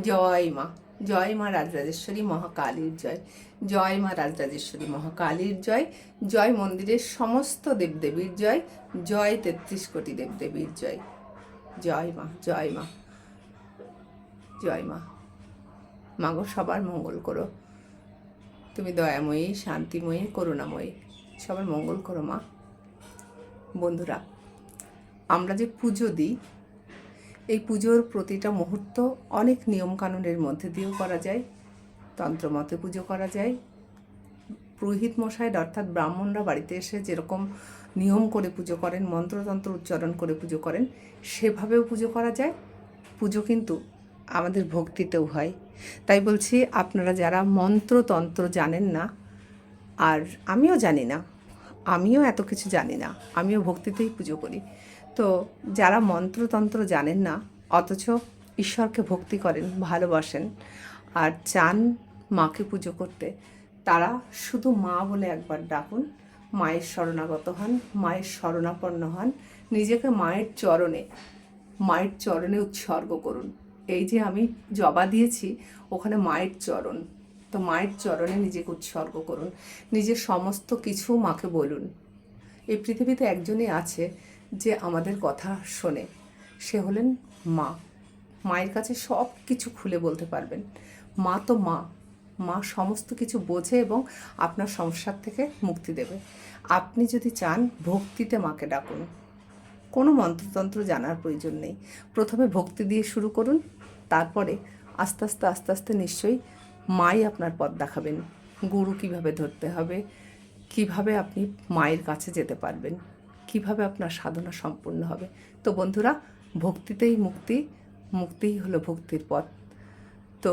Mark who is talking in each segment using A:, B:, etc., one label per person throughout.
A: জয় মা, জয় মা রাজরাজেশ্বরী মহাকালীর জয়, জয় মা রাজরাজেশ্বরী মহাকালীর জয়, জয় মন্দিরের সমস্ত দেবদেবীর জয়, জয় ৩৩ কোটি দেবদেবীর জয়। জয় মা, জয় মা, জয় মা। মাগো সবার মঙ্গল করো, তুমি দয়াময়ী, শান্তিময়ী, করুণাময়ী, সবার মঙ্গল করো মা। বন্ধুরা, আমরা যে পুজো দিই, এই পুজোর প্রতিটা মুহূর্ত অনেক নিয়মকানুনের মধ্যে দিয়েও করা যায়। তন্ত্রমতে পুজো করা যায়, পুরোহিত মশাই অর্থাৎ ব্রাহ্মণরা বাড়িতে এসে যেরকম নিয়ম করে পুজো করেন, মন্ত্রতন্ত্র উচ্চারণ করে পুজো করেন, সেভাবেও পুজো করা যায়। পুজো কিন্তু আমাদের ভক্তিতেও হয়। তাই বলছি, আপনারা যারা মন্ত্রতন্ত্র জানেন না, আর আমিও জানি না, আমিও এত কিছু জানি না, আমিও ভক্তিতেই পুজো করি, তো যারা মন্ত্রতন্ত্র জানেন না অথচ ঈশ্বরকে ভক্তি করেন, ভালোবাসেন আর চান মাকে পুজো করতে, তারা শুধু মা বলে একবার ডাকুন, মায়ের শরণাগত হন, মায়ের শরণাপন্ন হন, নিজেকে মায়ের চরণে উৎসর্গ করুন। এই যে আমি জবা দিয়েছি, ওখানে মায়ের চরণ, তো মায়ের চরণে নিজেকে উৎসর্গ করুন, নিজের সমস্ত কিছু মাকে বলুন। এই পৃথিবীতে একজনই আছে যে আমাদের কথা শোনে, সে হলেন মা। মায়ের কাছে সব কিছু খুলে বলতে পারবেন। মা তো মা, মা সমস্ত কিছু বোঝে এবং আপনার সমস্যার থেকে মুক্তি দেবে। আপনি যদি চান, ভক্তিতে মাকে ডাকুন, কোনো মন্ত্রতন্ত্র জানার প্রয়োজন নেই। প্রথমে ভক্তি দিয়ে শুরু করুন, তারপরে আস্তে আস্তে নিশ্চয়ই মাই আপনার পথ দেখাবেন। গুরু কিভাবে ধরতে হবে, কিভাবে আপনি মায়ের কাছে যেতে পারবেন, কিভাবে আপনার সাধনা সম্পূর্ণ হবে। তো বন্ধুরা, ভক্তিতেই মুক্তি, মুক্তিই হলো ভক্তির পথ। তো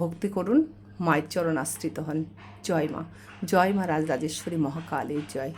A: ভক্তি করুন, মায়ের চরণ আশ্রিত হন। জয় মা, জয় মা রাজরাজেশ্বরী মহাকালীর জয়।